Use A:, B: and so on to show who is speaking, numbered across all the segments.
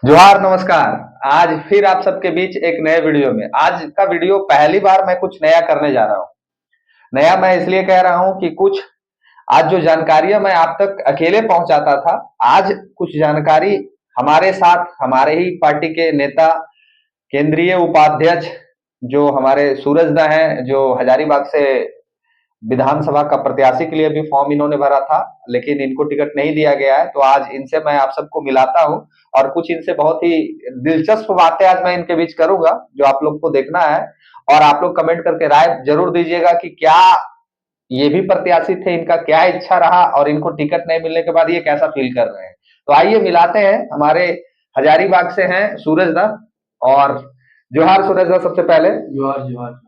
A: जोहार नमस्कार। आज फिर आप सबके बीच एक नए वीडियो में। आज का वीडियो पहली बार मैं कुछ नया करने जा रहा हूँ। नया मैं इसलिए कह रहा हूँ कि कुछ आज जो जानकारियां मैं आप तक अकेले पहुंचाता था, आज कुछ जानकारी हमारे साथ हमारे ही पार्टी के नेता, केंद्रीय उपाध्यक्ष जो हमारे सूरजदा हैं, जो हजारीबाग से विधानसभा का प्रत्याशी के लिए भी फॉर्म इन्होंने भरा था, लेकिन इनको टिकट नहीं दिया गया है। तो आज इनसे मैं आप सबको मिलाता हूं और कुछ इनसे बहुत ही दिलचस्प बातें आज मैं इनके बीच करूंगा, जो आप लोग को देखना है। और आप लोग कमेंट करके राय जरूर दीजिएगा कि क्या ये भी प्रत्याशी थे, इनका क्या इच्छा रहा और इनको टिकट नहीं मिलने के बाद ये कैसा फील कर रहे हैं। तो आइए मिलाते हैं। हमारे हजारीबाग से हैं सूरजदा। और जोहार सूरजदा, सबसे पहले
B: जोहार जोहार।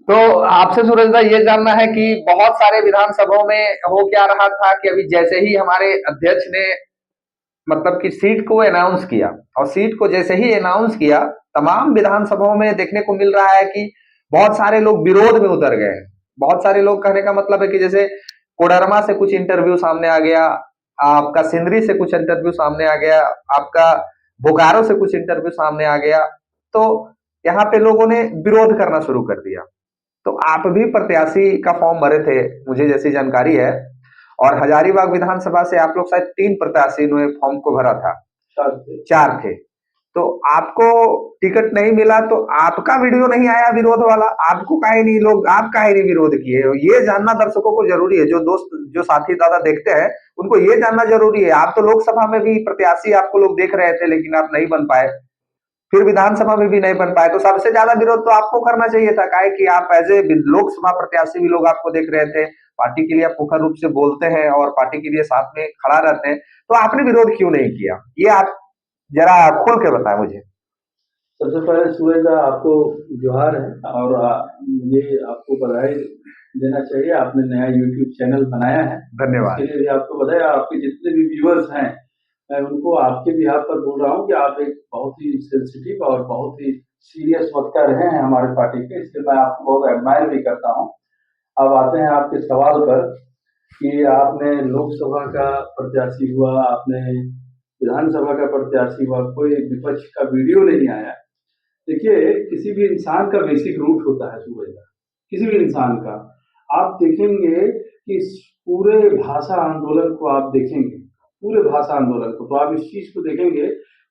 A: तो आपसे सूरजदा ये जानना है कि बहुत सारे विधानसभाओं में हो क्या रहा था कि अभी जैसे ही हमारे अध्यक्ष ने मतलब कि सीट को अनाउंस किया, और सीट को जैसे ही अनाउंस किया, तमाम विधानसभाओं में देखने को मिल रहा है कि बहुत सारे लोग विरोध में उतर गए हैं। बहुत सारे लोग, कहने का मतलब है कि जैसे कोडरमा से कुछ इंटरव्यू सामने आ गया, आपका सिंदरी से कुछ इंटरव्यू सामने आ गया, आपका बोकारो से कुछ इंटरव्यू सामने आ गया। तो यहाँ पे लोगों ने विरोध करना शुरू कर दिया। तो आप भी प्रत्याशी का फॉर्म भरे थे, मुझे जैसी जानकारी है। और हजारीबाग विधानसभा से आप लोग शायद 3 प्रत्याशी ने फॉर्म को भरा था। 4 थे। तो आपको टिकट नहीं मिला, तो आपका वीडियो नहीं आया विरोध वाला। आपको काहे नहीं, लोग आप काहे नहीं विरोध किए? ये जानना दर्शकों को जरूरी है। जो दोस्त, जो साथी दादा देखते हैं, उनको ये जानना जरूरी है। आप तो लोकसभा में भी प्रत्याशी आपको लोग देख रहे थे, लेकिन आप नहीं बन पाए। फिर विधानसभा में भी नहीं बन पाए। तो सबसे ज्यादा विरोध तो आपको करना चाहिए था। काहे कि आप एज ए लोकसभा प्रत्याशी भी लोग आपको देख रहे थे। पार्टी के लिए आप मुखर रूप से बोलते हैं और पार्टी के लिए साथ में खड़ा रहते हैं। तो आपने विरोध क्यों नहीं किया, ये आप जरा खोल के बताएं मुझे।
B: सबसे पहले सूरज आपको जोहार है और मुझे आपको बधाई देना चाहिए। आपने नया यूट्यूब चैनल बनाया है,
A: धन्यवाद।
B: इसके लिए भी आपको बधाई। आपके जितने भी व्यूअर्स हैं, मैं उनको आपके बिहाफ पर बोल रहा हूँ कि आप एक बहुत ही सेंसिटिव और बहुत ही सीरियस वक्ता रहे हैं हमारे पार्टी के, इसलिए मैं आपको बहुत एडमायर भी करता हूँ। अब आते हैं आपके सवाल पर कि आपने लोकसभा का प्रत्याशी हुआ, आपने विधानसभा का प्रत्याशी हुआ, कोई विपक्ष का वीडियो नहीं आया। देखिए, किसी भी इंसान का बेसिक रूट होता है सूरज का, किसी भी इंसान का। आप देखेंगे कि इस पूरे भाषा आंदोलन को आप देखेंगे, पूरे भाषा आंदोलन को, तो आप इस चीज को देखेंगे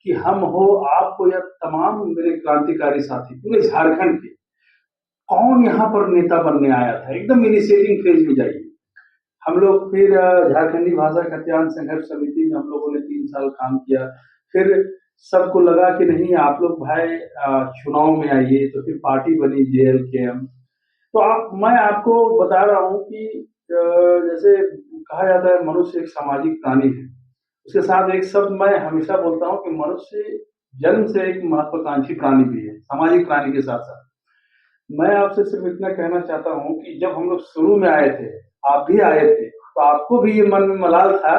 B: कि हम हो, आप हो, या तमाम मेरे क्रांतिकारी साथी पूरे झारखंड के, कौन यहाँ पर नेता बनने आया था? एकदम इनिशिएटिंग फेज में जाइए। हम लोग फिर झारखंडी भाषा कल्याण संघर्ष समिति में हम लोगों ने 3 साल काम किया। फिर सबको लगा कि नहीं, आप लोग भाई चुनाव में आइए, तो फिर पार्टी बनी JLKM। तो मैं आपको बता रहा हूँ कि जैसे कहा जाता है मनुष्य एक सामाजिक प्राणी है। उसके साथ एक शब्द मैं हमेशा बोलता हूँ कि मनुष्य जन्म से एक महत्वाकांक्षी प्राणी भी है, सामाजिक प्राणी के साथ साथ। मैं आपसे सिर्फ इतना कहना चाहता हूँ कि जब हम लोग शुरू में आए थे, आप भी आए थे, तो आपको भी ये मन में मलाल था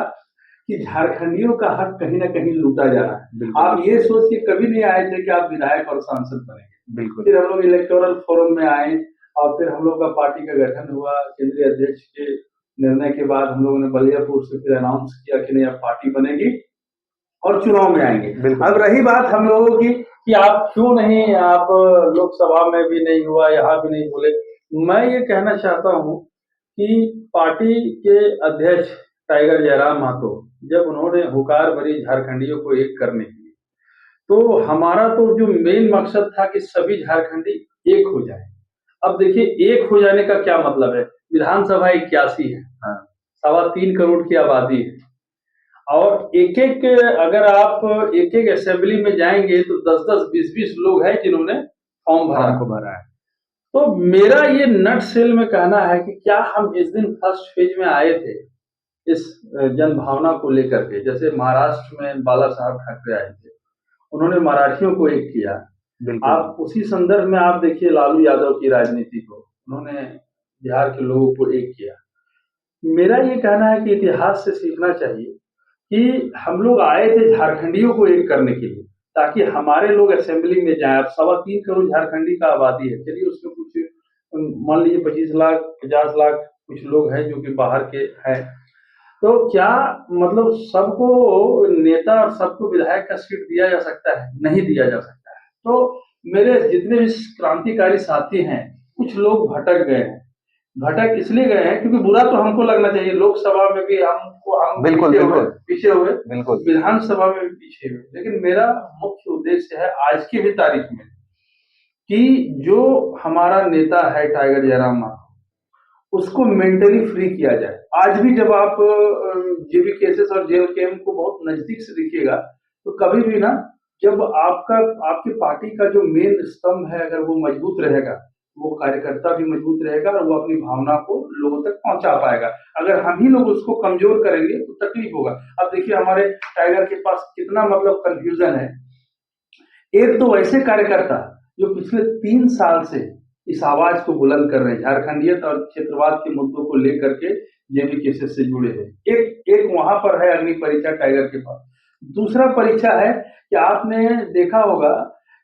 B: कि झारखंडियों का हक कहीं ना कहीं लूटा जा रहा है। आप ये सोच के कभी नहीं आए थे कि आप विधायक और सांसद बनेंगे।
A: बिल्कुल।
B: फिर हम लोग इलेक्टोरल फोरम में आए और फिर हम लोग का पार्टी का गठन हुआ। केंद्रीय अध्यक्ष के निर्णय के बाद हम लोगों ने बलियापुर से फिर अनाउंस किया कि नहीं, अब पार्टी बनेगी और चुनाव में आएंगे। अब रही बात हम लोगों की कि आप क्यों नहीं, आप लोकसभा में भी नहीं हुआ, यहाँ भी नहीं बोले। मैं ये कहना चाहता हूँ कि पार्टी के अध्यक्ष टाइगर जयराम महतो, जब उन्होंने हुकार भरी झारखंडियों को एक करने की, तो हमारा तो जो मेन मकसद था कि सभी झारखंडी एक हो जाए। अब देखिए, एक हो जाने का क्या मतलब है? विधानसभा 81 है, 3.25 करोड़ की आबादी है, और एक एक, अगर आप एक एक असेंबली में जाएंगे तो 10-10, 20-20 लोग हैं जिन्होंने फॉर्म भरा है। तो मेरा ये नट सेल में कहना है कि क्या हम जिस दिन फर्स्ट फेज में आए थे इस जन भावना को लेकर के, जैसे महाराष्ट्र में बाला साहब ठाकरे आए थे, उन्होंने मराठियों को एक किया। आप उसी संदर्भ में आप देखिए लालू यादव की राजनीति को, उन्होंने बिहार के लोगों को एक किया। मेरा ये कहना है कि इतिहास से सीखना चाहिए कि हम लोग आए थे झारखंडियों को एक करने के लिए, ताकि हमारे लोग असेंबली में जाएं। अब 3.25 करोड़ झारखंडी का आबादी है, चलिए उसमें कुछ मान लीजिए 25 लाख 50 लाख कुछ लोग हैं जो कि बाहर के हैं। तो क्या मतलब सबको नेता और सबको विधायक का सीट दिया जा सकता है? नहीं दिया जा सकता है। तो मेरे जितने भी क्रांतिकारी साथी हैं, कुछ लोग भटक गए हैं। भटक इसलिए गए हैं क्योंकि बुरा तो हमको लगना चाहिए, लोकसभा में भी हम
A: बिल्कुल बिल्कुल
B: पीछे हुए,
A: बिल्कुल
B: विधानसभा में भी पीछे हुए, लेकिन मेरा मुख्य उद्देश्य है आज की भी तारीख में कि जो हमारा नेता है टाइगर जयराम मांझी, उसको मेंटली फ्री किया जाए। आज भी जब आप जेबी केसेस और जेल कैम्प को बहुत नजदीक से देखिएगा, तो कभी भी ना, जब आपकी पार्टी का जो मेन स्तंभ है अगर वो मजबूत रहेगा, वो कार्यकर्ता भी मजबूत रहेगा और वो अपनी भावना को लोगों तक पहुंचा पाएगा। अगर हम ही लोग उसको कमजोर करेंगे तो तकलीफ होगा। अब देखिए हमारे टाइगर के पास कितना मतलब कंफ्यूजन है। एक तो वैसे कार्यकर्ता जो पिछले 3 साल से इस आवाज को बुलंद कर रहे हैं, झारखंडियत और क्षेत्रवाद के मुद्दों को लेकर के जेबी केसेस से जुड़े हैं। एक एक वहां पर है अग्नि परीक्षा टाइगर के पास। दूसरा परीक्षा है कि आपने देखा होगा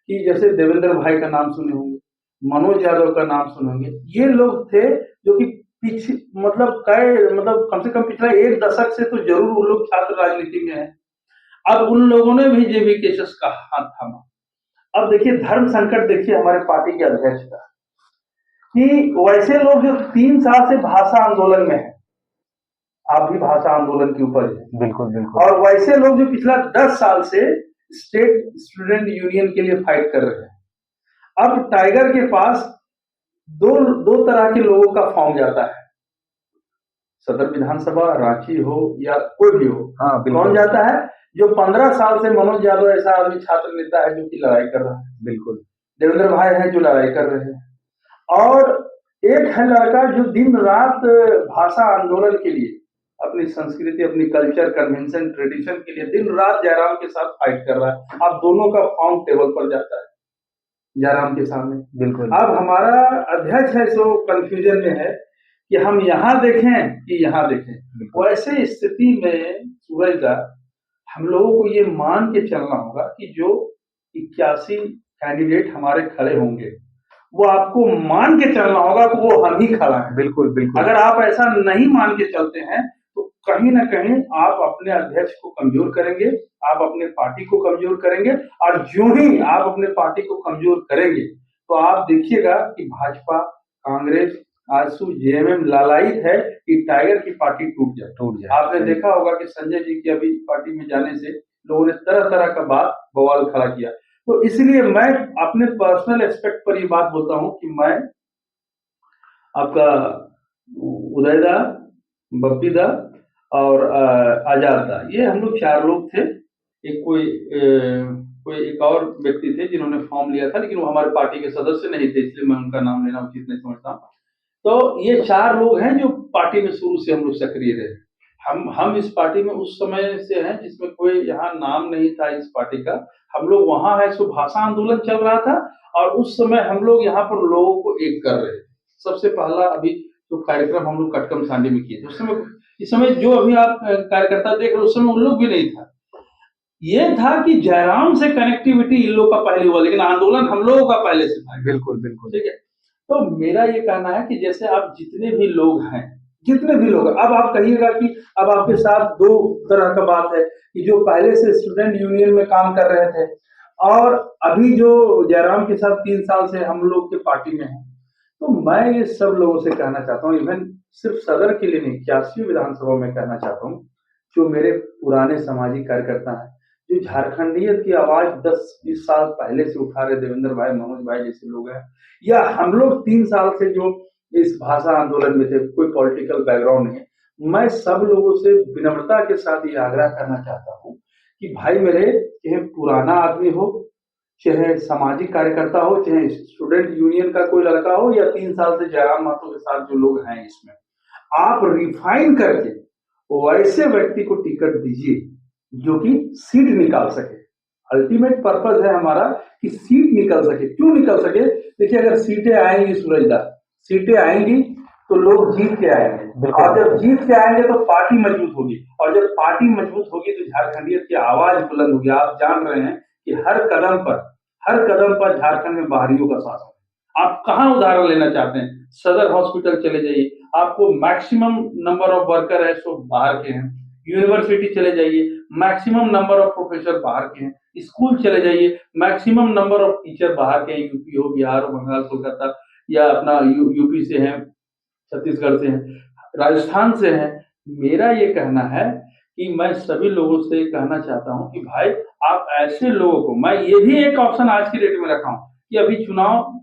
B: कि जैसे देवेंद्र भाई का नाम सुने होंगे, मनोज यादव का नाम सुने होंगे। ये लोग थे जो कि पीछे मतलब कम से कम पिछला 1 दशक से तो जरूर वो लोग छात्र राजनीति में है। अब उन लोगों ने भी जेबी केसेस का हाथ थामा। अब देखिए धर्म संकट, देखिए हमारे पार्टी के अध्यक्ष का, कि वैसे लोग जो 3 साल से भाषा आंदोलन में है, आप भी भाषा आंदोलन के ऊपर है,
A: बिल्कुल बिल्कुल
B: और वैसे लोग जो पिछला 10 साल से स्टेट स्टूडेंट यूनियन के लिए फाइट कर रहे हैं। अब टाइगर के पास दो दो तरह के लोगों का फॉर्म जाता है, सदर विधानसभा रांची हो या कोई भी हो।
A: हाँ
B: कौन
A: बिल्कुल
B: जाता है? जो 15 साल से मनोज यादव ऐसा आदमी छात्र नेता है जो कि लड़ाई कर रहा है।
A: बिल्कुल
B: देवेंद्र भाई है जो लड़ाई कर रहे हैं, और एक है लड़का जो दिन रात भाषा आंदोलन के लिए, अपनी संस्कृति, अपनी कल्चर, कन्वेंशन, ट्रेडिशन के लिए दिन रात जयराम के साथ फाइट कर रहा है। अब दोनों का फॉर्म टेबल पर जाता है जयराम के सामने।
A: बिल्कुल
B: अब हमारा अध्यक्ष है सो कंफ्यूजन में है कि हम यहाँ देखें कि यहाँ देखें। वैसे स्थिति में सूरज दा, हम लोगों को ये मान के चलना होगा कि जो 81 कैंडिडेट हमारे खड़े होंगे, वो आपको मान के चलना होगा कि वो हम ही खड़ा है।
A: बिल्कुल बिल्कुल
B: अगर आप ऐसा नहीं मान के चलते हैं तो कहीं ना कहीं आप अपने अध्यक्ष को कमजोर करेंगे, आप अपने पार्टी को कमजोर करेंगे, और जो ही आप अपने पार्टी को कमजोर करेंगे तो आप देखिएगा कि भाजपा, कांग्रेस, आजसू, जेएमएम लालायित है कि टाइगर की पार्टी टूट जाए। आपने देखा होगा कि संजय जी की अभी पार्टी में जाने से लोगों ने तरह तरह का बात बवाल खड़ा किया। तो इसलिए मैं अपने पर्सनल एस्पेक्ट पर ये बात बोलता हूं कि मैं आपका उदय दा, बप्पी दा और आजाद दा, ये हम लोग 4 लोग थे। एक कोई एक और व्यक्ति थे जिन्होंने फॉर्म लिया था, लेकिन वो हमारे पार्टी के सदस्य नहीं थे, इसलिए मैं उनका नाम लेना उचित नहीं समझता। तो ये 4 लोग हैं जो पार्टी में शुरू से हम लोग सक्रिय रहे। हम इस पार्टी में उस समय से हैं जिसमें कोई यहाँ नाम नहीं था इस पार्टी का। हम लोग वहां है सो भाषा आंदोलन चल रहा था, और उस समय हम लोग यहाँ पर लोगों को एक कर रहे थे। सबसे पहला अभी जो कार्यक्रम हम लोग कटकम सांडी में किए थे, उस समय, इस समय जो अभी आप कार्यकर्ता देख रहे हो, उस समय उन लोग भी नहीं था। ये था कि जयराम से कनेक्टिविटी इन लोग का पहले हुआ, लेकिन आंदोलन हम लोगों का पहले से था।
A: बिल्कुल बिल्कुल
B: ठीक है। तो मेरा ये कहना है कि जैसे आप जितने भी लोग हैं, जितने भी लोग, अब आप कहिएगा कि अब आपके साथ 2 तरह का बात है कि जो पहले से स्टूडेंट यूनियन में काम कर रहे थे और अभी जो जयराम के साथ 3 साल से हम लोग के पार्टी में हैं। तो मैं ये सब लोगों से कहना चाहता हूँ, इवन सिर्फ सदर के लिए नहीं, 81 विधानसभा में कहना चाहता हूँ, जो मेरे पुराने सामाजिक कार्यकर्ता हैं, जो झारखंडियत की आवाज 10-20 साल पहले से उठा रहे, देवेंद्र भाई, मनोज भाई जैसे लोग हैं, या हम लोग 3 साल से जो इस भाषा आंदोलन में थे, कोई पॉलिटिकल बैकग्राउंड नहीं है, मैं सब लोगों से विनम्रता के साथ ये आग्रह करना चाहता हूँ कि भाई मेरे, चाहे पुराना आदमी हो, चाहे सामाजिक कार्यकर्ता हो, चाहे स्टूडेंट यूनियन का कोई लड़का हो, या 3 साल से जयराम महतो के साथ जो लोग हैं, इसमें आप रिफाइन करके वैसे व्यक्ति को टिकट दीजिए जो कि सीट निकाल सके। अल्टीमेट पर्पस है हमारा कि सीट निकल सके। क्यों निकल सके? देखिए अगर सीटें आएंगी सूरजदा, सीटें आएंगी तो लोग जीत के आएंगे, और जब जीत के आएंगे तो पार्टी मजबूत होगी, और जब पार्टी मजबूत होगी तो झारखंडियत की आवाज बुलंद होगी। आप जान रहे हैं कि हर कदम पर झारखंड में बाहरियों का शासन है। आप कहाँ उदाहरण लेना चाहते हैं? सदर हॉस्पिटल चले जाइए, आपको मैक्सिमम नंबर ऑफ वर्कर है सो बाहर के हैं। यूनिवर्सिटी चले जाइए, मैक्सिमम नंबर ऑफ प्रोफेसर बाहर के हैं। स्कूल चले जाइए, मैक्सिमम नंबर ऑफ टीचर बाहर के हैं, यूपी हो, बिहार हो, बंगाल, कोलकाता या अपना यूपी से हैं, छत्तीसगढ़ से हैं, राजस्थान से हैं। मेरा ये कहना है कि मैं सभी लोगों से कहना चाहता हूं कि भाई आप ऐसे लोगों को, मैं ये भी एक ऑप्शन आज की डेट में रखा हूं कि अभी चुनाव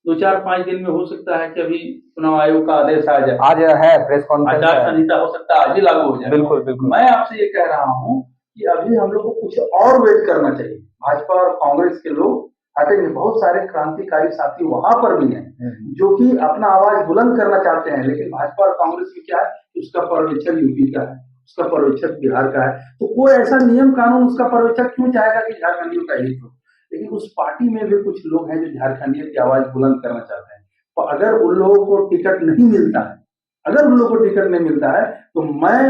B: 2-4-5 दिन में हो सकता है कि अभी चुनाव आयोग का आदेश आ जाए,
A: आज है प्रेस कॉन्फ्रेंस
B: आचार
A: है।
B: संहिता हो सकता है आज ही लागू हो जाए।
A: बिल्कुल बिल्कुल।
B: मैं आपसे ये कह रहा हूं कि अभी हम लोग को कुछ और वेट करना चाहिए। भाजपा और कांग्रेस के लोग हटेंगे, बहुत सारे क्रांतिकारी साथी वहां पर भी हैं जो कि अपना आवाज बुलंद करना चाहते हैं, लेकिन भाजपा और कांग्रेस में क्या है कि उसका पर्यवेक्षक यूपी का है, उसका पर्यवेक्षक बिहार का है, तो कोई ऐसा नियम कानून उसका पर्यवेक्षक क्यों चाहेगा कि झारखंडियों का हित हो। लेकिन उस पार्टी में भी कुछ लोग हैं जो झारखंडियों की आवाज बुलंद करना चाहते हैं। तो अगर उन लोगों को टिकट नहीं मिलता है, अगर उन लोगों को टिकट नहीं मिलता है, तो मैं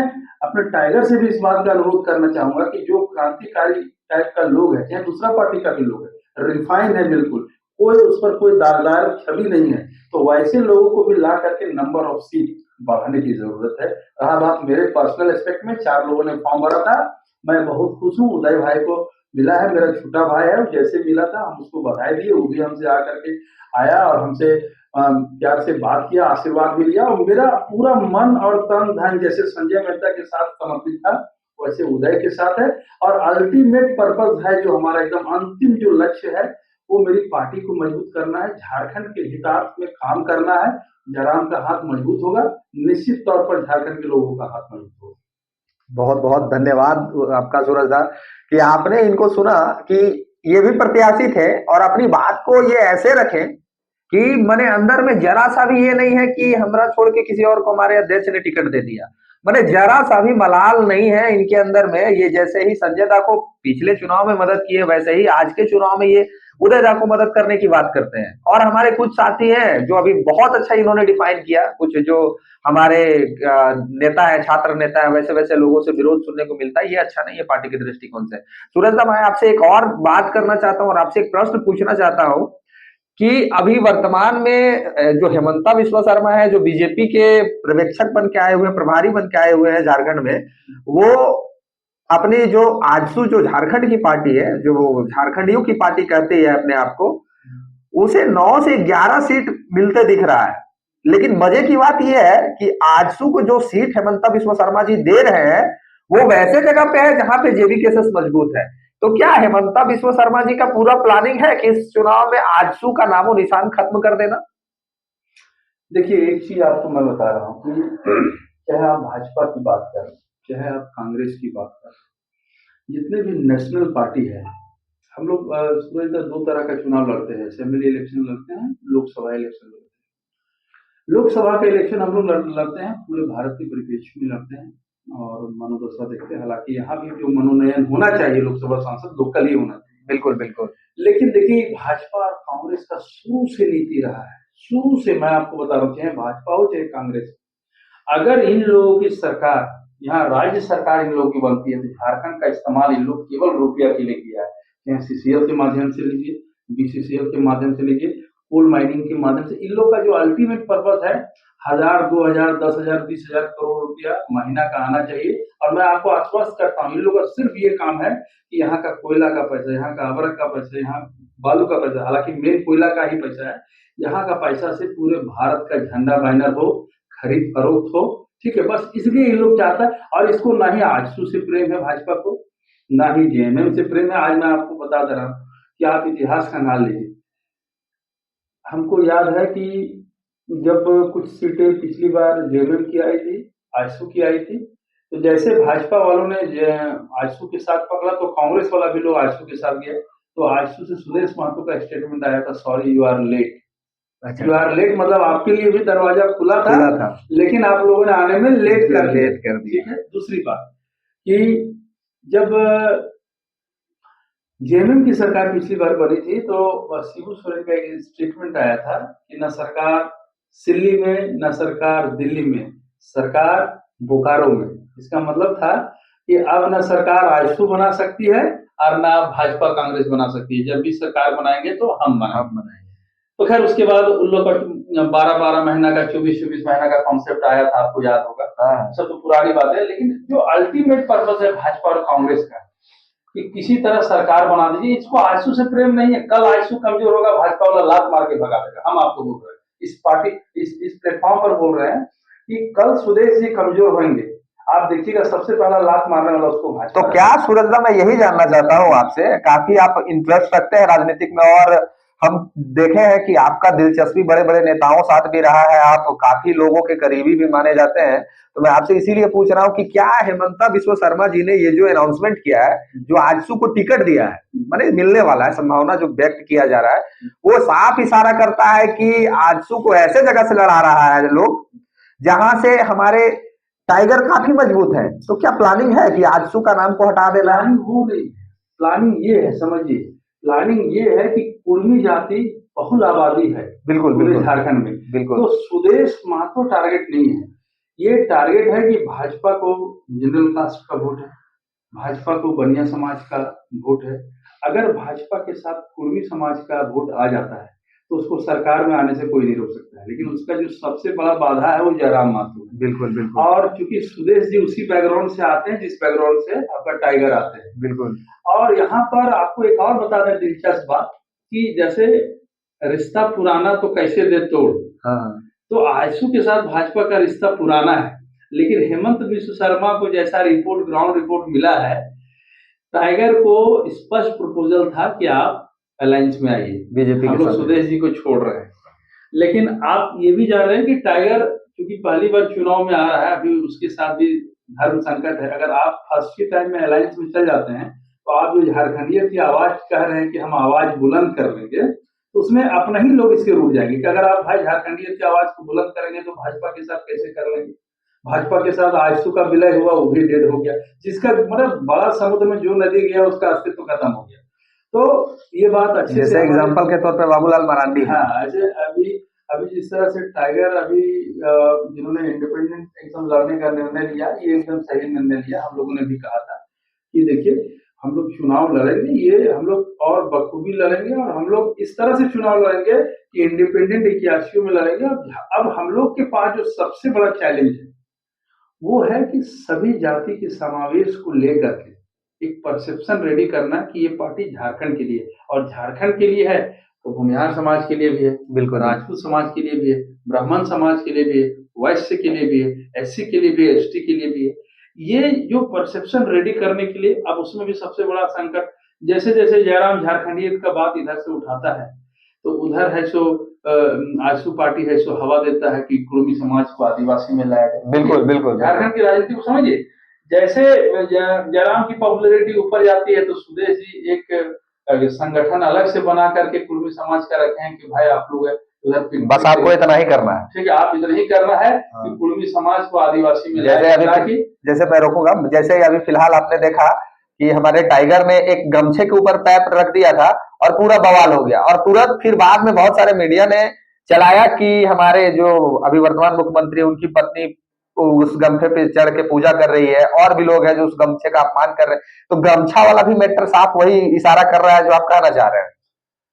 B: अपने टाइगर से भी इस बात का अनुरोध करना चाहूंगा कि जो क्रांतिकारी टाइप का लोग है, चाहे दूसरा पार्टी का भी लोग है, रिफाइन है बिल्कुल, कोई उस पर कोई दागदार छवि नहीं है, तो वैसे लोगों को भी ला करके नंबर ऑफ सीट बढ़ाने की जरूरत है। रहा बात मेरे पर्सनल एस्पेक्ट में, 4 लोगों ने फॉर्म भरा था, मैं बहुत खुश हूँ। उदय भाई को मिला है, मेरा छोटा भाई है, जैसे मिला था हम उसको बधाई दिए, वो भी हमसे आकर के आया और हमसे प्यार से बात किया, आशीर्वाद भी लिया, और मेरा पूरा मन और तन धन जैसे संजय मेहता के साथ समर्पित था वैसे उदय के साथ है। और अल्टीमेट पर्पस है जो हमारा एकदम अंतिम जो लक्ष्य है वो मेरी पार्टी को मजबूत करना है, झारखंड के हितार्थ में काम करना है। जयराम का हाथ मजबूत होगा, निश्चित तौर पर झारखंड के लोगों का हाथ मजबूत होगा।
A: बहुत बहुत धन्यवाद आपका सूरज दा कि आपने इनको सुना कि ये भी प्रत्याशी थे और अपनी बात को ये ऐसे रखें कि मने अंदर में जरा सा भी ये नहीं है कि हमरा छोड़ के किसी और को हमारे अध्यक्ष ने टिकट दे दिया। मने जरा सा भी मलाल नहीं है इनके अंदर में। ये जैसे ही संजय दा को पिछले चुनाव में मदद किए वैसे ही आज के चुनाव में ये उदय दा को मदद करने की बात करते हैं। और हमारे कुछ साथी हैं जो अभी बहुत अच्छा इन्होंने डिफाइन किया, कुछ जो हमारे नेता है, छात्र नेता है, वैसे वैसे लोगों से विरोध सुनने को मिलता है, ये अच्छा नहीं है पार्टी के दृष्टिकोण से। सूरज दा, मैं आपसे एक और बात करना चाहता हूँ और आपसे एक प्रश्न पूछना चाहता हूँ कि अभी वर्तमान में जो हेमंता विश्व शर्मा है, जो बीजेपी के पर्यवेक्षक बन के आए हुए हैं, प्रभारी बन के आए हुए हैं झारखंड में, वो अपनी जो आजसू जो झारखंड की पार्टी है, जो झारखंडियों की पार्टी कहती है अपने आप को, उसे 9 से 11 सीट मिलते दिख रहा है। लेकिन मजे की बात यह है कि आजसू को जो सीट हेमंता विश्व शर्मा जी दे रहे हैं वो वैसे जगह पे है जहां पे जेबी केसेस मजबूत है। तो क्या हेमंता विश्व शर्मा जी का पूरा प्लानिंग है कि इस चुनाव में आजसू का नामो निशान खत्म कर देना?
B: देखिए, एक चीज आपको मैं बता रहा हूँ कि चाहे आप भाजपा की बात करें, चाहे आप कांग्रेस की बात करें, जितने भी नेशनल पार्टी है, हम लोग सूरज दा 2 तरह का चुनाव लड़ते हैं, असेंबली इलेक्शन लड़ते हैं, लोकसभा इलेक्शन लड़ते हैं। लोकसभा का इलेक्शन हम लोग लड़ते हैं पूरे भारत के परिप्रेक्ष्य में लड़ते हैं और मनोदशा देखते हैं। हालांकि यहाँ भी जो मनोनयन होना चाहिए लोकसभा सांसद लोकल ही होना चाहिए,
A: बिल्कुल बिल्कुल।
B: लेकिन देखिए भाजपा और कांग्रेस का शुरू से नीति रहा है, शुरू से मैं आपको बता रहा हूँ, चाहे भाजपा हो चाहे कांग्रेस, अगर इन लोगों की सरकार, यहाँ राज्य सरकार इन लोगों की बनती है, तो झारखंड का इस्तेमाल इन लोग केवल रुपया के लिए किया है। चाहे सीसीएल के माध्यम से लीजिए, बीसीसीएल के माध्यम से लीजिए, कोल माइनिंग के माध्यम से, इन लोग का जो अल्टीमेट पर्पस है 1000, 2000, 10,000, 20,000 करोड़ रुपया महीना का आना चाहिए। और मैं आपको आश्वस्त करता हूँ इन लोगों का सिर्फ ये काम है कि यहाँ का कोयला का पैसा, यहाँ का अबरक का पैसा, यहाँ बालू का पैसा, हालांकि मेन कोयला का ही पैसा है, यहाँ का पैसा से पूरे भारत का झंडा बैनर हो, खरीद फरोख्त हो, ठीक है, बस इसलिए ये लोग चाहता है। और इसको ना ही आजसू से प्रेम है भाजपा को, ना ही जेएमएम से प्रेम है। आज मैं आपको बता दे रहा हूँ कि आप इतिहास का नाम लीजिए, हमको याद है कि जब कुछ सीटें पिछली बार जेएमएम की आई थी, आजसू की आई थी, तो जैसे भाजपा वालों ने आजसू के साथ पकड़ा तो कांग्रेस वाला भी लोग आजसू के साथ गया। तो आजसू से सुदेश महतो का स्टेटमेंट आया था, सॉरी यू आर लेट।
A: अच्छा,
B: यू आर लेट मतलब आपके लिए भी दरवाजा खुला था,
A: खुला था,
B: लेकिन आप लोगों ने आने में लेट कर दिया।
A: लेट कर दिया।
B: ठीक है, दूसरी बात कि जब जेएमएम की सरकार पिछली बार बनी थी तो शिबू सोरेन का एक स्टेटमेंट आया था कि न सरकार सिल्ली में, न सरकार दिल्ली में, सरकार बोकारो में। इसका मतलब था कि अब न सरकार आजसू बना सकती है और न भाजपा कांग्रेस बना सकती है, जब भी सरकार बनाएंगे तो हम बनाएंगे। तो खैर उसके बाद उन लोग का 12-12 महीना का 24-24 महीना का कॉन्सेप्ट आया था, आपको याद होगा।
A: हाँ
B: सब तो पुरानी बात है, लेकिन जो अल्टीमेट पर्पस है भाजपा और कांग्रेस का कि किसी तरह सरकार बना दीजिए। इसको आयशु से प्रेम नहीं है। कल आयशु कमजोर होगा, भाजपा वाला लात मार के भगा देगा। हम आपको बोल रहे हैं, इस पार्टी इस प्लेटफॉर्म पर बोल रहे हैं कि कल सुदेश जी कमजोर होंगे, आप देखिएगा सबसे पहला लात मारने वाला उसको भाजपा
A: तो
B: है।
A: क्या सूरजदा, मैं यही जानना चाहता हूँ आपसे, काफी आप इंटरेस्ट रखते हैं राजनीतिक में, और हम देखे हैं कि आपका दिलचस्पी बड़े बड़े नेताओं साथ भी रहा है, आप काफी लोगों के करीबी भी माने जाते हैं। तो मैं आपसे इसीलिए पूछ रहा हूँ कि क्या हेमंता बिस्व शर्मा जी ने ये जो अनाउंसमेंट किया है, जो आजसू को टिकट दिया है, माने मिलने वाला है, संभावना जो व्यक्त किया जा रहा है, वो साफ इशारा करता है कि आजसू को ऐसे जगह से लड़ा रहा है लोग जहां से हमारे टाइगर काफी मजबूत है। तो क्या प्लानिंग है कि आजसू का नाम को हटा देना है?
B: प्लानिंग वो नहीं, प्लानिंग ये है, समझिए, प्लानिंग ये है कि कुर्मी जाति बहुल आबादी है
A: बिल्कुल
B: पूरे
A: बिल्कुल
B: झारखंड में।
A: बिल्कुल।
B: तो सुदेश महतो टारगेट नहीं है, ये टारगेट है कि भाजपा को जनरल कास्ट का वोट है, भाजपा को बनिया समाज का वोट है। अगर भाजपा के साथ कुर्मी समाज का वोट आ जाता है तो उसको सरकार में आने से कोई नहीं रोक सकता है। लेकिन उसका जो सबसे बड़ा बाधा है वो जयराम माथुर है।
A: बिल्कुल बिल्कुल
B: और चूंकि सुदेश जी उसी बैकग्राउंड से आते हैं जिस बैकग्राउंड से आपका टाइगर आते हैं।
A: बिल्कुल।
B: और यहाँ पर आपको एक और बता दें दिलचस्प बात कि जैसे रिश्ता पुराना तो कैसे दे तोड़,
A: हाँ
B: तो आजसू के साथ भाजपा का रिश्ता पुराना है, लेकिन हेमंत बिस्व शर्मा को जैसा रिपोर्ट, ग्राउंड रिपोर्ट मिला है, टाइगर को स्पष्ट प्रपोजल था कि आप अलायंस में आइए,
A: बीजेपी
B: हम
A: के
B: लोग
A: साथ।
B: सुदेश जी को छोड़ रहे हैं। लेकिन आप ये भी जान रहे हैं कि टाइगर क्योंकि पहली बार चुनाव में आ रहा है, अभी उसके साथ भी धर्म संकट है। अगर आप फर्स्ट के टाइम में अलायंस में चल जाते हैं तो आप जो झारखंडियत की आवाज कह रहे हैं कि हम आवाज बुलंद कर लेंगे, तो उसमें अपने ही लोग इसके रुक जाएंगे कि अगर आप भाई झारखंडियत की आवाज को बुलंद करेंगे तो भाजपा के साथ कैसे कर लेंगे। भाजपा के साथ आजसू का विलय हुआ, वो भी डेड हो गया, जिसका मतलब बड़ा समुद्र में जो नदी गया उसका अस्तित्व खत्म हो गया। तो ये बात अच्छे से
A: जैसे एग्जाम्पल के तौर पे बाबूलाल मरांडी है।
B: हाँ, ऐसे अभी अभी जिस तरह से टाइगर अभी जिन्होंने इंडिपेंडेंट एकदम लड़ने का निर्णय लिया, ये एकदम सही निर्णय लिया। हम लोगों ने भी कहा था कि देखिए हम लोग चुनाव लड़ेंगे, ये हम लोग और बखूबी लड़ेंगे, और हम लोग इस तरह से चुनाव लड़ेंगे कि इंडिपेंडेंट 81 में लड़ेंगे। अब हम लोग के पास जो सबसे बड़ा चैलेंज है वो है कि सभी जाति के समावेश को लेकर के एक परसेप्शन रेडी करना कि ये पार्टी झारखंड के लिए, और झारखंड के लिए है तो भूमिहार समाज के लिए भी है,
A: बिल्कुल।
B: राजपूत समाज के लिए भी है, ब्राह्मण समाज के लिए भी है, वैश्य के लिए भी है, एससी के लिए भी है, एसटी के लिए भी है। ये जो परसेप्शन रेडी करने के लिए, अब उसमें भी सबसे बड़ा संकट, जैसे जैसे जयराम झारखंडियत का बात इधर से उठाता है तो उधर है सो आजसू पार्टी है सो हवा देता है कि कुर्मी समाज को आदिवासी में लाया जाए।
A: बिल्कुल बिल्कुल।
B: झारखंड की राजनीति को समझिए, जैसे जयराम की पॉपुलैरिटी ऊपर जाती है तो सुदेश जी एक संगठन अलग से बना करके कुर्मी समाज का रखे हैं कि भाई आप लोग उधर
A: बस आपको इतना ही करना है,
B: ठीक है, आप इतना ही करना है कि कुर्मी समाज को आदिवासी में
A: जैसे अभी, जैसे मैं रोकूंगा, जैसे अभी फिलहाल आपने देखा कि हमारे टाइगर ने एक गमछे के ऊपर पैप रख दिया था और पूरा बवाल हो गया, और तुरंत फिर बाद में बहुत सारे मीडिया ने चलाया कि हमारे जो अभी वर्तमान मुख्यमंत्री, उनकी पत्नी उस गमछे पे चढ़ के पूजा कर रही है, और भी लोग हैं जो उस गमछे का अपमान कर रहे हैं। तो गमछा वाला भी मैटर साफ वही इशारा कर रहा है जो आप कहना चाह रहे हैं।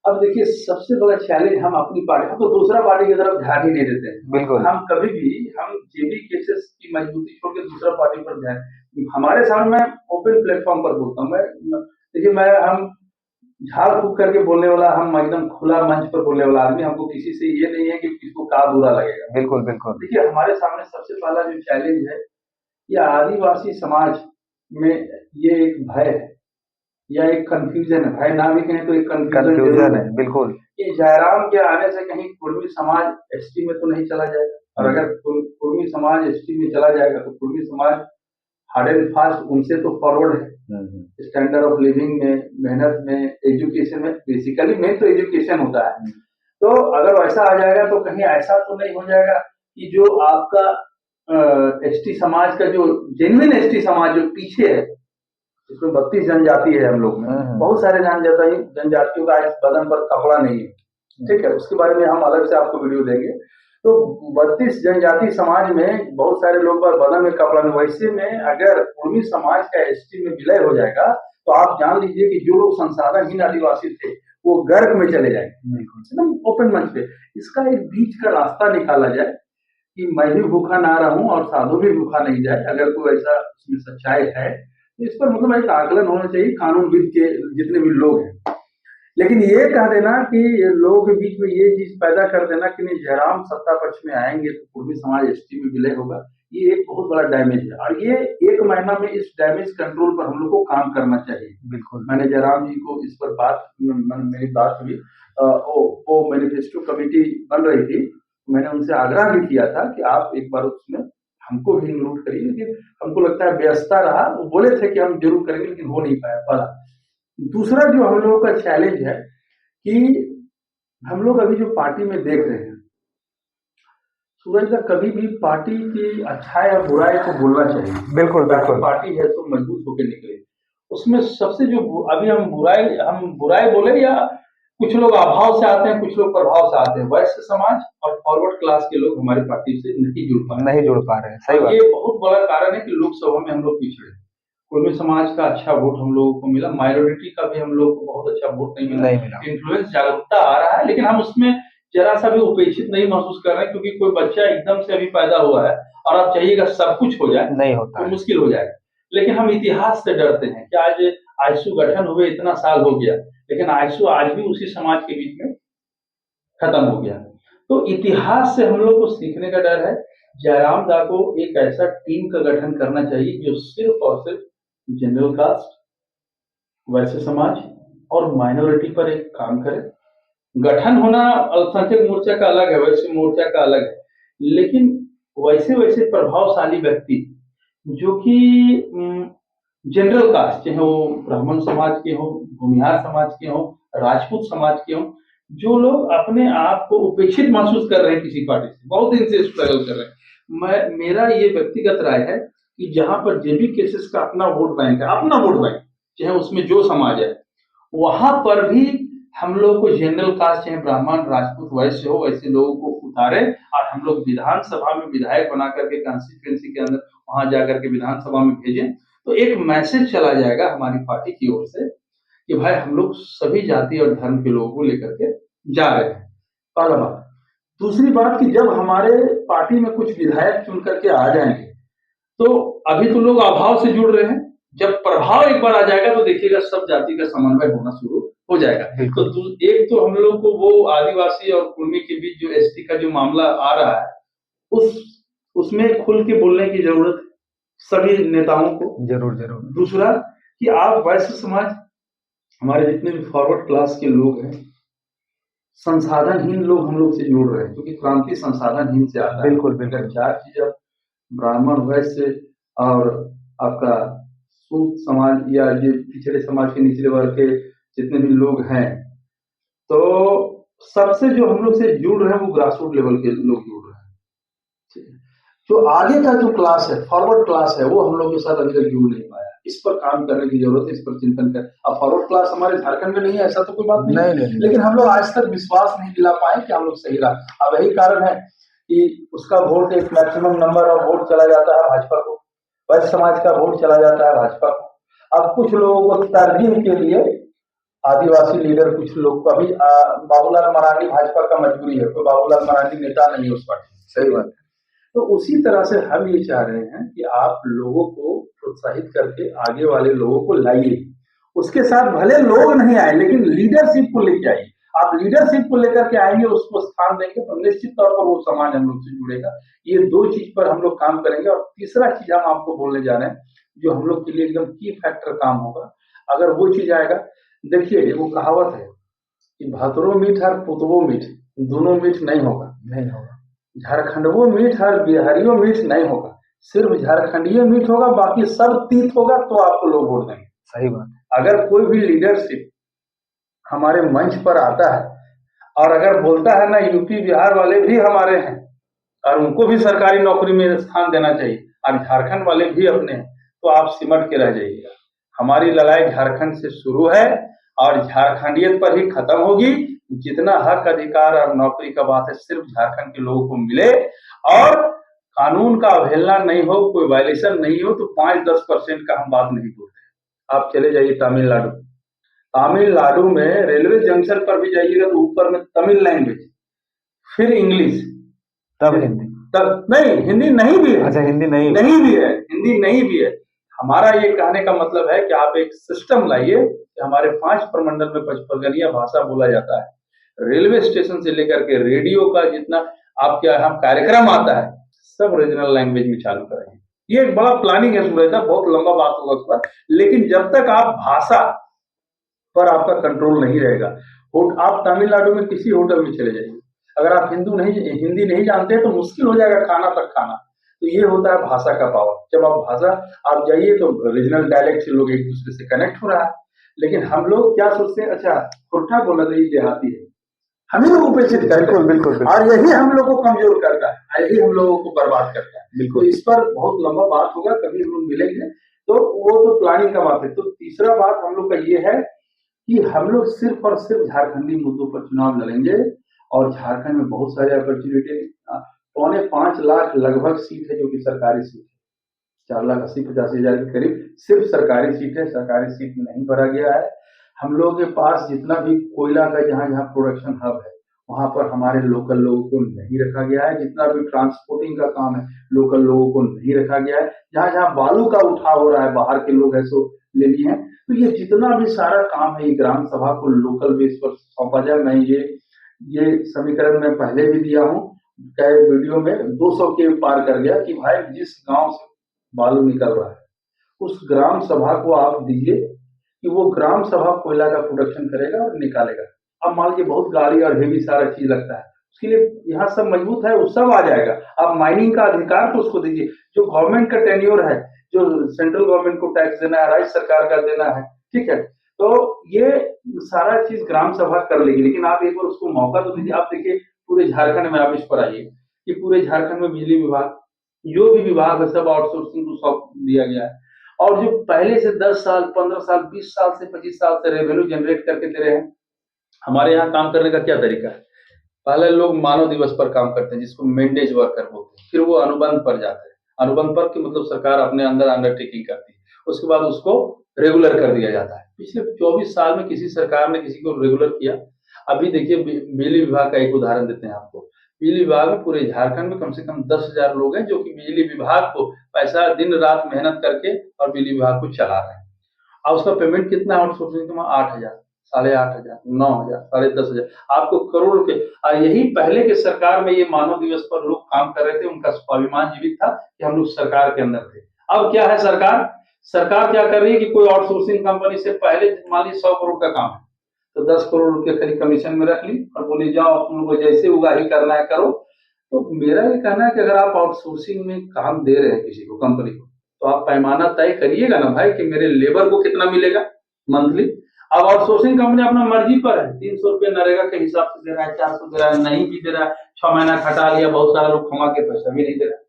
B: अब देखिए सबसे बड़ा चैलेंज, हम अपनी पार्टी, हम तो दूसरा पार्टी की तरफ ध्यान ही नहीं देते हैं।
A: बिल्कुल।
B: हम कभी भी, हम जेबी केसेस की मजबूती छोड़ के दूसरा पार्टी पर ध्यान, हमारे सामने, मैं ओपन प्लेटफॉर्म पर बोलता हूँ, मैं देखिए मैं हम झाड़ फूक करके बोलने वाला, हम एकदम खुला मंच पर बोलने वाला आदमी, हमको किसी से ये नहीं है कि किसको क्या बुरा लगेगा।
A: बिल्कुल बिल्कुल।
B: देखिए हमारे सामने सबसे पहला जो चैलेंज है, ये आदिवासी समाज में ये एक भय है या एक कंफ्यूजन है, भय ना भी कहें तो एक कंफ्यूजन
A: है, बिल्कुल,
B: कि जयराम के आने से कहीं कुर्मी समाज एसटी में तो नहीं चला जाएगा, और अगर कुर्मी समाज एसटी में चला जाएगा तो कुर्मी समाज हार्ड एंड फास्ट उनसे तो फॉरवर्ड है स्टैंडर्ड ऑफ लिविंग में, मेहनत में, एजुकेशन में। बेसिकली मेन तो एजुकेशन होता है। तो अगर वैसा आ जाएगा तो कहीं ऐसा तो नहीं हो जाएगा कि जो आपका एसटी समाज का, जो जेन्युइन एसटी समाज जो पीछे है, इसमें 32 जनजाति है हम लोग में, बहुत सारे जनजातियों का इस बदन पर कपड़ा नहीं है, ठीक है, उसके बारे में हम अलग से आपको वीडियो देंगे। तो 32 जनजाति समाज में बहुत सारे लोग बदन में कपड़ा नहीं, वैसे में अगर कुर्मी समाज का एसटी में विलय हो जाएगा तो आप जान लीजिए कि जो लोग संसाधनहीन आदिवासी थे वो गर्क में चले जाएंगे, एकदम ओपन मंच पे। इसका एक बीच का रास्ता निकाला जाए कि मैं भी भूखा ना रहूं और साधु भी भूखा नहीं जाए। अगर कोई ऐसा इसमें सच्चाई है तो इस पर मतलब एक आकलन होना चाहिए कानूनविद के जितने भी लोग हैं। लेकिन ये कह देना कि लोगों के बीच में ये चीज पैदा कर देना कि नहीं जयराम सत्ता पक्ष में आएंगे तो पूर्वी समाज एसटी में विलय होगा, ये एक बहुत बड़ा डैमेज है। और ये 1 महीना में इस डैमेज कंट्रोल पर हम लोग को काम करना चाहिए।
A: बिल्कुल
B: मैंने जयराम जी को इस पर मेरी बात हुई, वो मैनिफेस्टो कमेटी बन रही थी, मैंने उनसे आग्रह भी किया था कि आप एक बार उसमें हमको भी इंक्लूड करिए, लेकिन हमको लगता है व्यस्तता रहा। वो बोले थे कि हम जरूर करेंगे लेकिन हो नहीं पाया। पहला। दूसरा जो हम लोगों का चैलेंज है कि हम लोग अभी जो पार्टी में देख रहे हैं, सूरज का कभी भी पार्टी की अच्छाई और बुराई को बोलना चाहिए।
A: बिल्कुल बिल्कुल
B: पार्टी है तो मजबूत होकर निकले। उसमें सबसे जो अभी हम बुराई बोले या कुछ लोग अभाव से आते हैं, कुछ लोग प्रभाव से आते हैं। वैश्य समाज और फॉरवर्ड क्लास के लोग हमारी पार्टी से नहीं जुड़ पा रहे हैं।
A: सही बात।
B: ये बहुत बड़ा कारण है कि लोकसभा में हम लोग पिछड़े। कुर्मी समाज का अच्छा वोट हम लोगों को मिला, माइनॉरिटी का भी हम लोग को बहुत अच्छा वोट नहीं मिला। इन्फ्लुएंस जागरूकता आ रहा है, लेकिन हम उसमें जरा सा भी उपेक्षित नहीं महसूस कर रहे हैं, क्योंकि कोई बच्चा एकदम से अभी पैदा हुआ है और आप चाहिएगा सब कुछ हो जाए,
A: नहीं होता
B: तो मुश्किल हो जाएगा। लेकिन हम इतिहास से डरते हैं कि आज आयसू गठन हुए इतना साल हो गया, लेकिन आयसू आज भी उसी समाज के बीच में खत्म हो गया। तो इतिहास से हम लोग को सीखने का डर है। जयराम दा को एक ऐसा टीम का गठन करना चाहिए जो सिर्फ और सिर्फ जनरल कास्ट, वैश्य समाज और माइनॉरिटी पर एक काम करे। गठन होना अल्पसंख्यक मोर्चा का अलग है, वैश्य मोर्चा का अलग है, लेकिन वैसे प्रभावशाली व्यक्ति जो कि जनरल कास्ट चाहे वो ब्राह्मण समाज के हो, भूमिहार समाज के हो, राजपूत समाज के हो, जो लोग अपने आप को उपेक्षित महसूस कर रहे हैं किसी पार्टी से, बहुत दिन से स्ट्रगल कर रहे हैं। मेरा ये व्यक्तिगत राय है कि जहां पर जेबी केसेस का अपना वोट बैंक है, अपना वोट बैंक, चाहे उसमें जो समाज है, वहां पर भी हम लोग को जनरल कास्ट चाहे ब्राह्मण राजपूत वैश्य हो, वैसे लोगों को उतारे और हम लोग विधानसभा में विधायक बना करके कॉन्स्टिट्यूएंसी के अंदर वहां जाकर के विधानसभा में भेजें, तो एक मैसेज चला जाएगा हमारी पार्टी की ओर से कि भाई हम लोग सभी जाति और धर्म के लोगों को लेकर के जा रहे हैं। पहला बात। दूसरी बात कि जब हमारे पार्टी में कुछ विधायक चुन करके आ जाएंगे, तो अभी तो लोग अभाव से जुड़ रहे हैं, जब प्रभाव एक बार आ जाएगा तो देखिएगा सब जाति का समन्वय होना शुरू हो जाएगा। तो एक तो हम लोग को वो आदिवासी और कुर्मी के बीच जो एसटी का जो मामला आ रहा है, उसमें खुल के बोलने की जरूरत है सभी नेताओं को।
A: जरूर।
B: दूसरा कि आप वैश्य समाज, हमारे जितने भी फॉरवर्ड क्लास के लोग हैं, संसाधनहीन लोग हम लोग से जुड़ रहे हैं, क्योंकि क्रांति संसाधनहीन से आता है।
A: बिल्कुल।
B: 4 चीज, ब्राह्मण, वैश्य और आपका सूत समाज या ये पिछड़े समाज के निचले वर्ग के जितने भी लोग हैं, तो सबसे जो हम लोग से जुड़ रहे हैं वो ग्रासरूट लेवल के लोग जुड़ रहे हैं। जो आगे का जो क्लास है, फॉरवर्ड क्लास है, वो हम लोग के साथ अभी तक जुड़ नहीं पाया। इस पर काम करने की जरूरत है, इस पर चिंतन कर। अब फॉरवर्ड क्लास हमारे झारखंड में नहीं है ऐसा तो कोई बात नहीं। लेकिन हम लोग आज तक विश्वास नहीं दिला पाए कि हम लोग सही रहा। अब यही कारण है कि उसका वोट एक मैक्सिमम नंबर ऑफ वोट चला जाता है भाजपा को, वैश्य समाज का वोट चला जाता है भाजपा को। अब कुछ लोगों को तरजीह के लिए आदिवासी लीडर, कुछ लोग को अभी बाबूलाल मरांडी भाजपा का मजबूरी है, कोई बाबूलाल मरांडी नेता नहीं है उस पार्टी। सही बात है। तो उसी तरह से हम ये चाह रहे हैं कि आप लोगों को प्रोत्साहित करके आगे वाले लोगों को लाइए। उसके साथ भले लोग नहीं आए, लेकिन लीडरशिप को लेके आइए। आप लीडरशिप को लेकर के आएंगे, उसको स्थान देंगे तो निश्चित तौर पर वो समाज हम लोग से जुड़ेगा। ये 2 चीज पर हम लोग काम करेंगे। और तीसरा चीज हम आपको बोलने जा रहे हैं जो हम लोग के लिए एकदम की फैक्टर काम होगा। अगर वो चीज आएगा, देखिए वो कहावत है कि भातरो मीठ और पुतवो मीठ, दोनों मीठ नहीं होगा। झारखंडवो मीठ और बिहारियों मीठ नहीं होगा, सिर्फ झारखंडीय मीठ होगा, बाकी सब तीत होगा, तो आपको लोग वोट देंगे।
A: सही बात।
B: अगर कोई भी लीडरशिप हमारे मंच पर आता है और अगर बोलता है ना यूपी बिहार वाले भी हमारे हैं और उनको भी सरकारी नौकरी में स्थान देना चाहिए और झारखंड वाले भी अपने हैं, तो आप सिमट के रह जाइएगा। हमारी लड़ाई झारखंड से शुरू है और झारखंडियत पर ही खत्म होगी। जितना हक अधिकार और नौकरी का बात है सिर्फ झारखंड के लोगों को मिले और कानून का अवहेलना नहीं हो, कोई वायलेशन नहीं हो, तो 5-10% का हम बात नहीं बोलते। आप चले जाइए तमिलनाडु, तमिलनाडु में रेलवे जंक्शन पर भी जाइएगा तो ऊपर में तमिल लैंग्वेज, फिर इंग्लिश,
A: तब हिंदी।
B: तब नहीं, हिंदी नहीं भी है।
A: अच्छा, हिंदी नहीं
B: भी है, हिंदी नहीं भी है। हमारा ये कहने का मतलब है कि आप एक सिस्टम लाइए कि हमारे 5 प्रमंडल में पचपरगनिया भाषा बोला जाता है। रेलवे स्टेशन से लेकर के रेडियो का जितना आपके यहाँ कार्यक्रम आता है, सब रीजनल लैंग्वेज में चालू करेंगे। ये एक बड़ा प्लानिंग है सूरज साहब, बहुत लंबा बात होगा उस पर, लेकिन जब तक आप भाषा पर आपका कंट्रोल नहीं रहेगा, आप तमिलनाडु में किसी होटल में चले जाइए, अगर आप हिंदी नहीं जानते तो मुश्किल हो जाएगा खाना तक खाना। तो ये होता है भाषा का पावर। जब आप जाइए तो रीजनल डायलेक्ट से लोग एक दूसरे से कनेक्ट हो रहा है, लेकिन हम लोग क्या सोचते हैं, अच्छा खुर्ठा बोला तो ये देहाती है, हम ही लोग उपेक्षित करते हैं। बिल्कुल। और यही हम लोग को कमजोर करता है, यही हम लोगों को बर्बाद करता है। बिल्कुल, इस पर बहुत लंबा बात होगा, कभी हम लोग मिलेंगे तो वो तो प्लानिंग का बात है। तो तीसरा बात हम लोग का ये है कि हम लोग सिर्फ और सिर्फ झारखंडी मुद्दों पर चुनाव लड़ेंगे, और झारखंड में बहुत सारे अपॉर्चुनिटी, 4.25 लाख लगभग सीट है जो कि सरकारी सीट है, 4,80,000-85,000 के करीब सिर्फ सरकारी सीट है। सरकारी सीट नहीं भरा गया है। हम लोगों के पास जितना भी कोयला का जहाँ प्रोडक्शन हब है, वहां पर हमारे लोकल लोगों को नहीं रखा गया है। जितना भी ट्रांसपोर्टिंग का काम है, लोकल लोगों को नहीं रखा गया है। जहाँ बालू का उठाव हो रहा है, बाहर के लोग ऐसो ले लिए हैं। तो ये जितना भी सारा काम है, ये ग्राम सभा को लोकल बेस पर सौंपा जाए। मैं ये समीकरण मैं पहले भी दिया हूँ, कई वीडियो में 200 के पार कर गया कि भाई जिस गांव से बालू निकल रहा है उस ग्राम सभा को आप दीजिए कि वो ग्राम सभा कोयला का प्रोडक्शन करेगा और निकालेगा। अब मान लीजिए बहुत गाड़ी और हेवी सारा चीज लगता है, उसके लिए यहाँ सब मजबूत है, वो सब आ जाएगा। आप माइनिंग का अधिकार तो उसको दीजिए। जो गवर्नमेंट का टेन्योर है, जो सेंट्रल गवर्नमेंट को टैक्स देना है, राज्य सरकार का देना है, ठीक है, तो ये सारा चीज ग्राम सभा कर लेगी। लेकिन आप एक बार उसको मौका तो दीजिए। आप देखिए पूरे झारखंड में, आप इस पर आइए कि पूरे झारखंड में बिजली विभाग, जो भी विभाग है, सब आउटसोर्सिंग को सौंप दिया गया है। और जो पहले से 10 साल, 15 साल, 20 साल से 25 साल से रेवेन्यू जनरेट करके दे रहे हैं। हमारे यहाँ काम करने का क्या तरीका है? पहले लोग मानव दिवस पर काम करते हैं, जिसको मैंडेज वर्कर बोलते हैं, फिर वो अनुबंध पर जाते हैं। अनुबंध पर की मतलब सरकार अपने अंदर अंडरटेकिंग करती है, उसके बाद उसको रेगुलर कर दिया जाता है। पिछले 24 साल में किसी सरकार ने किसी को रेगुलर किया? अभी देखिए बिजली विभाग का एक उदाहरण देते हैं आपको। बिजली विभाग में पूरे झारखंड में कम से कम 10,000 लोग हैं जो कि बिजली विभाग को पैसा दिन रात मेहनत करके और बिजली विभाग को चला रहे हैं। और उसका पेमेंट कितना है आउटसोर्सिंग का? 8,000, 8,500, 9,000, 10,500, आपको करोड़ रुपए। और यही पहले के सरकार में ये मानव दिवस पर लोग काम कर रहे थे, उनका स्वाभिमान जीवित था कि हम लोग सरकार के अंदर थे। अब क्या है, सरकार क्या कर रही है कि कोई आउटसोर्सिंग कंपनी से पहले मान ली 100 करोड़ का काम है तो 10 करोड़ रुपए खाली कमीशन में रख ली और बोली जाओ तुम लोग को जैसे उगाही करना है करो। तो मेरा ये कहना है कि अगर आप आउटसोर्सिंग में काम दे रहे हैं किसी को, कंपनी को, तो आप पैमाना तय करिएगा ना भाई कि मेरे लेबर को कितना मिलेगा मंथली। अब आउटसोर्सिंग कंपनी अपना मर्जी पर है, 300 रुपये नरेगा के हिसाब से दे रहा है, 400 दे रहा है, नहीं भी दे रहा है, 6 महीना खटा लिया, बहुत सारा लोग कमा के पैसा भी नहीं दे रहा।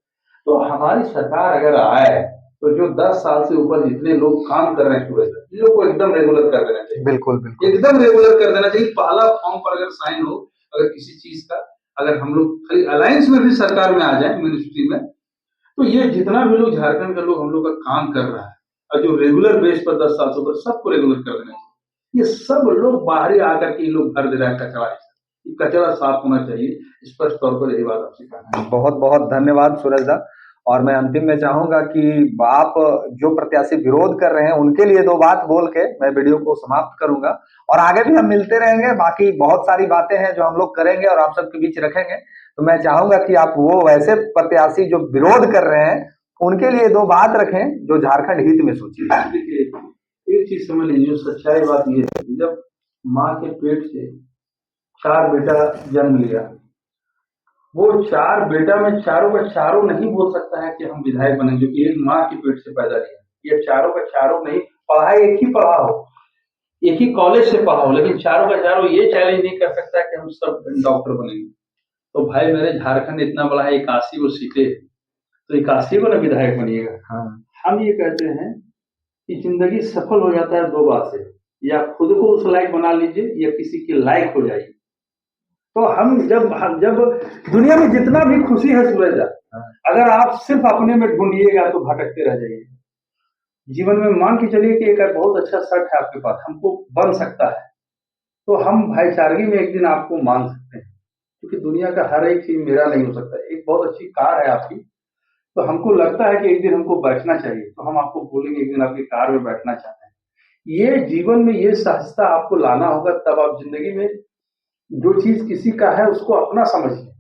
B: तो हमारी सरकार अगर आए तो जो 10 साल से ऊपर जितने लोग काम कर रहे हैं सूरज, इन लोग को एकदम रेगुलर कर देना चाहिए। बिल्कुल एकदम रेगुलर कर देना चाहिए। पहला फॉर्म पर अगर साइन हो, अगर किसी चीज का, अगर हम लोग खाली अलायंस में भी सरकार में आ जाए, मिनिस्ट्री में, तो ये जितना भी लोग झारखंड का लोग हम लोग का काम कर रहा है और जो रेगुलर बेस पर 10 साल से ऊपर, सबको रेगुलर कर देना चाहिए। ये सब लोग बाहरी आकर के लोग भर दे रहा है कचरा, ये कचरा साफ होना चाहिए। स्पष्ट तौर पर यही बात आपसे कहना है। बहुत बहुत धन्यवाद सूरज दा। और मैं अंतिम में चाहूंगा कि आप जो प्रत्याशी विरोध कर रहे हैं उनके लिए 2 बात बोल के मैं वीडियो को समाप्त करूंगा। और आगे भी हम मिलते रहेंगे, बाकी बहुत सारी बातें हैं जो हम लोग करेंगे और आप सबके बीच रखेंगे। तो मैं चाहूंगा कि आप वो वैसे प्रत्याशी जो विरोध कर रहे हैं उनके लिए 2 बात रखें जो झारखंड हित में सोचिए। एक चीज समझ लीजिए, सच्चाई बात ये है कि जब माँ के पेट से 4 बेटा जन्म लिया, वो 4 बेटा में चारों का चारों नहीं बोल सकता है कि हम विधायक बने, क्योंकि एक माँ के पेट से पैदा लिया। ये चारों का चारों नहीं पढ़ा, एक ही पढ़ा हो, एक ही कॉलेज से पढ़ा हो, लेकिन चारों का चारों ये चैलेंज नहीं कर सकता कि हम सब डॉक्टर बनेंगे। तो भाई मेरे झारखंड इतना बड़ा है, 81 वो सीटें, तो 81 को ना विधायक बनिएगा। हाँ। हम ये कहते हैं कि जिंदगी सफल हो जाता है 2 बात से, या खुद को उस लायक बना लीजिए या किसी के लायक हो जाइए। तो हम जब दुनिया में जितना भी खुशी है सूरज, अगर आप सिर्फ अपने में ढूंढिएगा तो भटकते रह जाइएगा। जीवन में मान के चलिए कि एक बहुत अच्छा शर्ट है आपके पास, हमको बन सकता है, तो हम भाईचारगी में एक दिन आपको मान सकते हैं, क्योंकि दुनिया का हर एक चीज मेरा नहीं हो सकता। एक बहुत अच्छी कार है आपकी, तो हमको लगता है कि एक दिन हमको बैठना चाहिए, तो हम आपको बोलेंगे एक दिन आपकी कार में बैठना चाहते हैं। ये जीवन में ये सहजता आपको लाना होगा, तब आप जिंदगी में जो चीज किसी का है उसको अपना समझिए।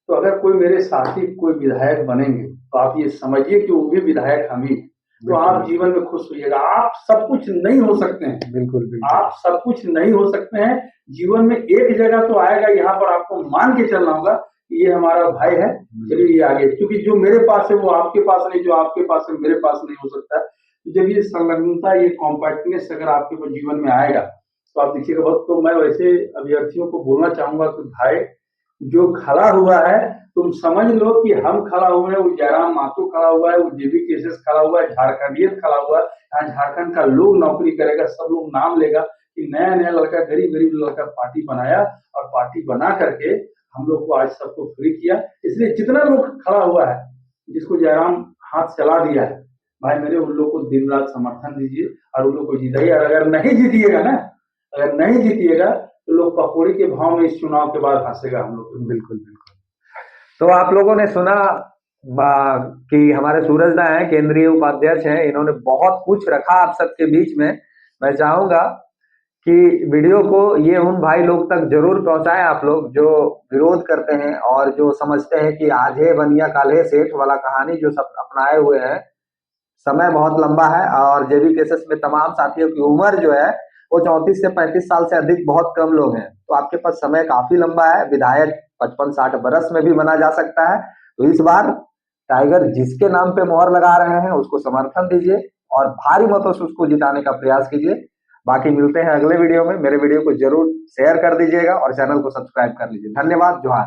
B: तो अगर कोई मेरे साथी कोई विधायक बनेंगे, तो आप ये समझिए कि वो भी विधायक हम ही, तो आप जीवन में खुश होइएगा। आप सब कुछ नहीं हो सकते हैं,
A: बिल्कुल बिल्कुल।
B: आप सब कुछ नहीं हो सकते हैं। जीवन में एक जगह तो आएगा, यहाँ पर आपको मान के चलना होगा कि ये हमारा भाई है, चलिए ये आगे, क्योंकि जो मेरे पास है वो आपके पास नहीं, जो आपके पास है मेरे पास नहीं हो सकता है। तो जब ये संलग्नता, ये कॉम्पैक्टनेस अगर आपके जीवन में आएगा, तो आप देखिएगा बहुत। तो मैं वैसे अभ्यर्थियों को बोलना चाहूंगा कि भाई, जो खड़ा हुआ है तुम समझ लो कि हम खड़ा हुए हैं, वो जयराम माथुर खड़ा हुआ है, वो जेबी केसेस खड़ा हुआ है, झारखंडियत खड़ा हुआ है। यहाँ झारखंड का लोग नौकरी करेगा, सब लोग नाम लेगा कि नया नया लड़का, गरीब गरीब लड़का पार्टी बनाया, और पार्टी बना करके हम लोग को आज सबको फ्री किया। इसलिए जितना लोग खड़ा हुआ है, जिसको जयराम हाथ चला दिया है, भाई मेरे उन लोग को दिन रात समर्थन दीजिए और उन लोग को जिताइए। और अगर नहीं जीतिएगा ना, अगर नहीं जीतिएगा तो लोग पकौड़ी के भाव में इस चुनाव के बाद हंसेगा हम लोग।
A: बिल्कुल बिल्कुल। तो आप लोगों ने सुना कि हमारे सूरज दा हैं, केंद्रीय उपाध्यक्ष हैं, इन्होंने बहुत कुछ रखा आप सबके बीच में। मैं चाहूंगा कि वीडियो को ये उन भाई लोग तक जरूर पहुंचाएं, आप लोग जो विरोध करते हैं और जो समझते हैं कि आज है बनिया काले सेठ वाला कहानी जो सब अपनाए हुए हैं। समय बहुत लंबा है और जेबी केसेस में तमाम साथियों की उम्र जो है वो 34 से 35 साल से अधिक बहुत कम लोग हैं, तो आपके पास समय काफी लंबा है। विधायक 55-60 बरस में भी बना जा सकता है। तो इस बार टाइगर जिसके नाम पे मोहर लगा रहे हैं उसको समर्थन दीजिए और भारी मतों से उसको जिताने का प्रयास कीजिए। बाकी मिलते हैं अगले वीडियो में। मेरे वीडियो को जरूर शेयर कर दीजिएगा और चैनल को सब्सक्राइब कर लीजिए। धन्यवाद, जोहार।